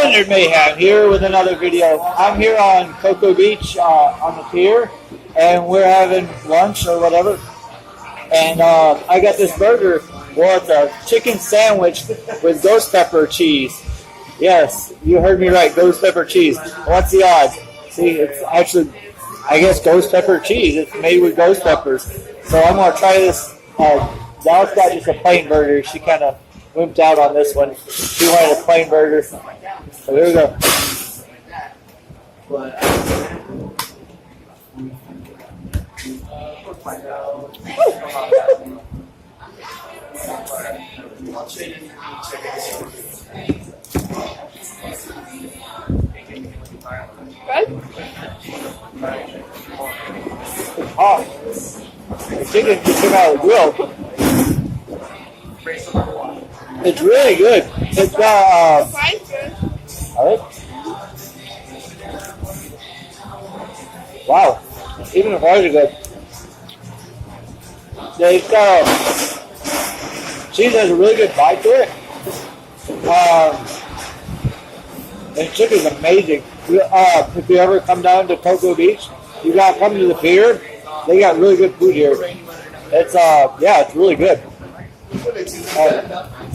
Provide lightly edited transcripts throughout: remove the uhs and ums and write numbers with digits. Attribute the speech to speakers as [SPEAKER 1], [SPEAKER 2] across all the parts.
[SPEAKER 1] Leonard Mayhem here with another video. I'm here on Cocoa Beach on the pier, and we're having lunch or whatever. And I got this burger. Well, it's a chicken sandwich with ghost pepper cheese. Yes, you heard me right, ghost pepper cheese. What's the odds? See, it's actually, I guess, ghost pepper cheese. It's made with ghost peppers. So I'm going to try this. Dallas got just a plain burger. She kind of wimped out on this one. She wanted a plain burger. So here we go. Oh, the chicken just came out of the grill. It's really good. It's got alright. Wow, even the fries are good. Yeah, it's got cheese has a really good bite to it. And chicken's amazing. If you ever come down to Cocoa Beach, you gotta come to the pier. They got really good food here. It's yeah, it's really good.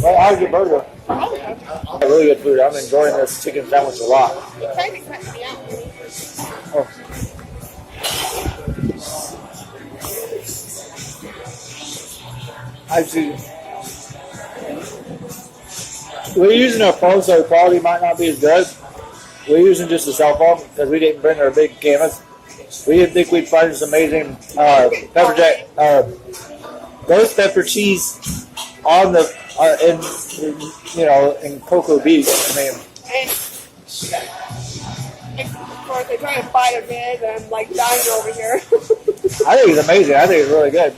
[SPEAKER 1] How's your burger? Really good food. I'm enjoying this chicken sandwich a lot. Oh. Actually, we're using our phone, so the quality might not be as good. We're using just a cell phone because we didn't bring our big cameras. We didn't think we'd find this amazing pepper jack, ghost pepper cheese on the in Cocoa Beach. I mean,
[SPEAKER 2] of course, they try to bite a bit, and I'm like dying over here.
[SPEAKER 1] I think it's amazing. I think it's really good.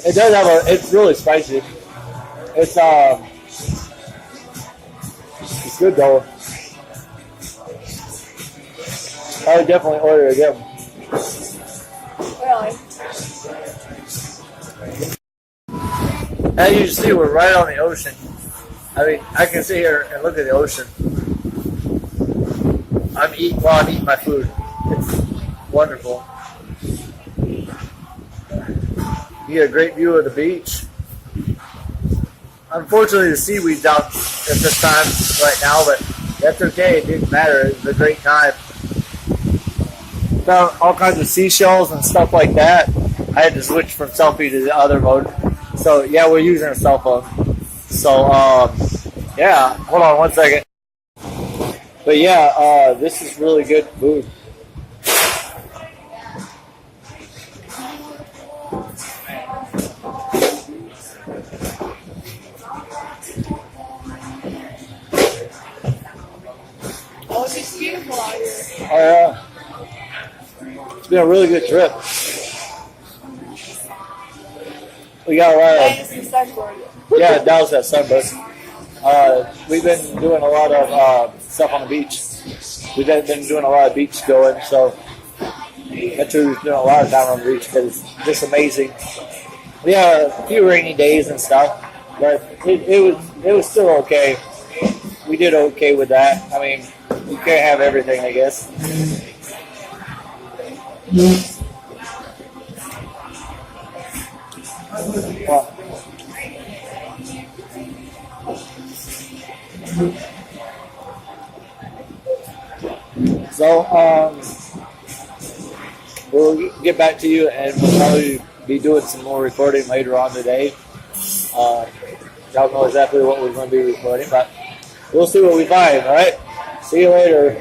[SPEAKER 1] It does have it's really spicy. It's good though. I would definitely order it again.
[SPEAKER 2] Really?
[SPEAKER 1] As you see, we're right on the ocean. I mean, I can sit here and look at the ocean. I'm eating my food. It's wonderful. You get a great view of the beach. Unfortunately, the seaweed's out at this time right now, but that's okay. It didn't matter. It was a great time. Found all kinds of seashells and stuff like that. I had to switch from selfie to the other mode. So yeah, we're using a cell phone. So yeah, hold on one second. But yeah, this is really good food.
[SPEAKER 2] Oh, it's beautiful out here.
[SPEAKER 1] Oh yeah. It's been a really good trip. We got a lot of... Yeah, Dallas has sunburn. We've been doing a lot of stuff on the beach. We've been doing a lot of beach going, so that's why we've spent a lot of time on the beach because it's just amazing. We had a few rainy days and stuff, but it was still okay. We did okay with that. I mean, you can't have everything, I guess. Well, so we'll get back to you, and we'll probably be doing some more recording later on today. Don't know exactly what we're going to be recording, but we'll see what we find. All right, see you later.